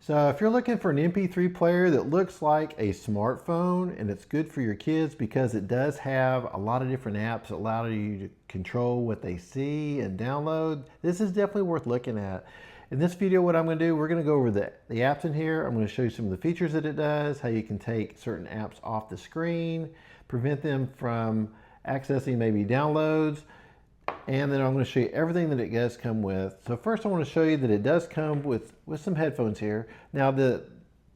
So if you're looking for an MP3 player that looks like a smartphone and it's good for your kids because it does have a lot of different apps that allow you to control what they see and download, this is definitely worth looking at. In this video, what I'm going to do, we're going to go over the apps in here. I'm going to show you some of the features that it does, how you can take certain apps off the screen, prevent them from accessing maybe downloads, and then I'm going to show you everything that it does come with. So first I want to show you that it does come with some headphones here. Now the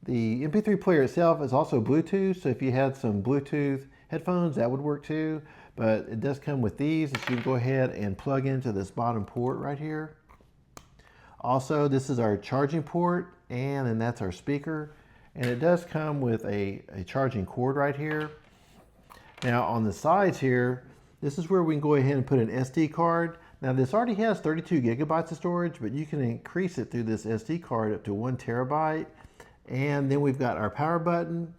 MP3 player itself is also Bluetooth, so if you had some Bluetooth headphones, that would work too. But it does come with these that you can go ahead and plug into this bottom port right here. Also, this is our charging port, and then that's our speaker. And it does come with a charging cord right here. Now on the sides here, this is where we can go ahead and put an SD card. Now this already has 32 gigabytes of storage, but you can increase it through this SD card up to 1 terabyte. And then we've got our power button,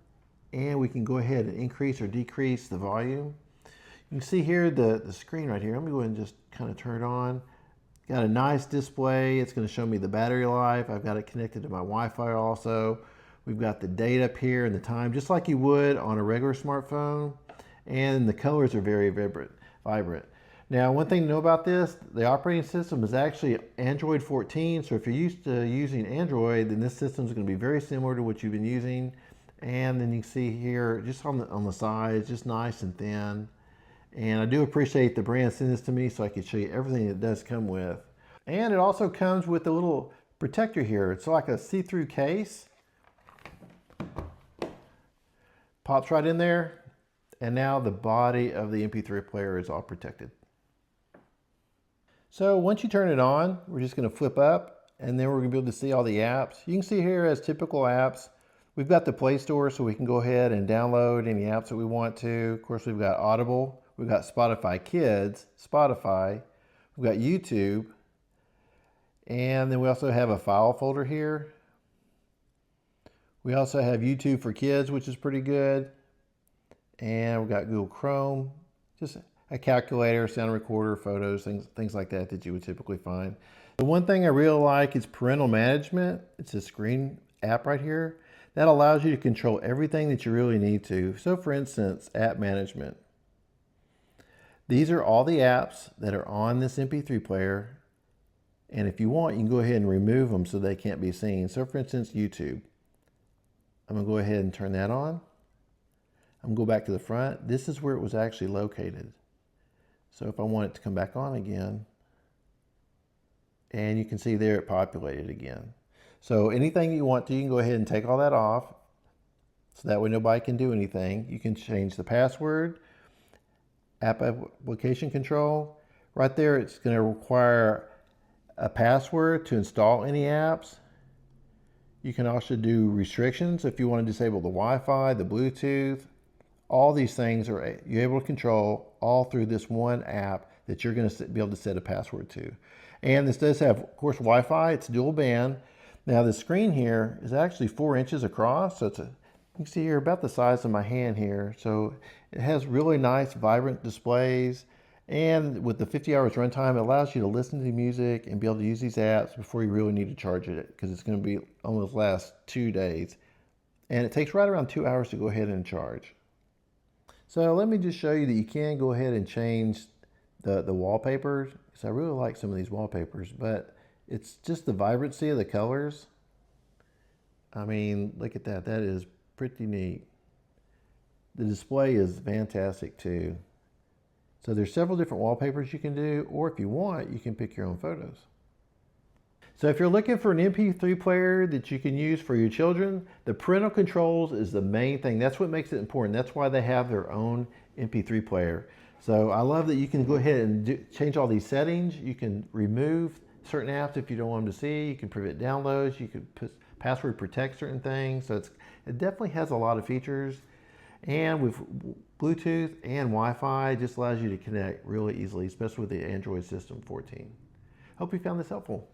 and we can go ahead and increase or decrease the volume. You can see here the screen right here. Let me go ahead and just kind of turn it on. Got a nice display. It's going to show me the battery life. I've got it connected to my Wi-Fi also. We've got the date up here and the time, just like you would on a regular smartphone. And the colors are very vibrant. Now, one thing to know about this, the operating system is actually Android 14. So if you're used to using Android, then this system is going to be very similar to what you've been using. And then you can see here, just on the sides, just nice and thin. And I do appreciate the brand sending this to me so I can show you everything it does come with. And it also comes with a little protector here. It's like a see-through case. Pops right in there. And now the body of the MP3 player is all protected. So once you turn it on, we're just going to flip up, and then we're going to be able to see all the apps. You can see here as typical apps, we've got the Play Store, so we can go ahead and download any apps that we want to. Of course, we've got Audible, we've got Spotify Kids, Spotify, we've got YouTube, and then we also have a file folder here. We also have YouTube for Kids, which is pretty good. And we've got Google Chrome, just a calculator, sound recorder, photos, things like that that you would typically find. The one thing I really like is parental management. It's a screen app right here that allows you to control everything that you really need to. So for instance, app management. These are all the apps that are on this MP3 player. And if you want, you can go ahead and remove them so they can't be seen. So for instance, YouTube. I'm going to go ahead and turn that on. I'm going to go back to the front. This is where it was actually located. So if I want it to come back on again, and you can see there it populated again. So anything you want to, you can go ahead and take all that off. So that way nobody can do anything. You can change the password, app application control. Right there, it's going to require a password to install any apps. You can also do restrictions if you want to disable the Wi-Fi, the Bluetooth. All these things are you're able to control all through this one app that you're going to be able to set a password to. And this does have, of course, Wi-Fi. It's dual band. Now the screen here is actually 4 inches across. So you can see here about the size of my hand here. So it has really nice, vibrant displays. And with the 50 hours runtime, it allows you to listen to music and be able to use these apps before you really need to charge it, because it's going to be almost last 2 days. And it takes right around 2 hours to go ahead and charge. So let me just show you that you can go ahead and change the wallpapers, because I really like some of these wallpapers, but it's just the vibrancy of the colors. I mean, look at that. That is pretty neat. The display is fantastic too. So there's several different wallpapers you can do, or if you want, you can pick your own photos. So if you're looking for an MP3 player that you can use for your children, the parental controls is the main thing. That's what makes it important. That's why they have their own MP3 player. So I love that you can go ahead and change all these settings. You can remove certain apps if you don't want them to see. You can prevent downloads. You can password protect certain things. So it definitely has a lot of features. And with Bluetooth and Wi-Fi, it just allows you to connect really easily, especially with the Android system 14. Hope you found this helpful.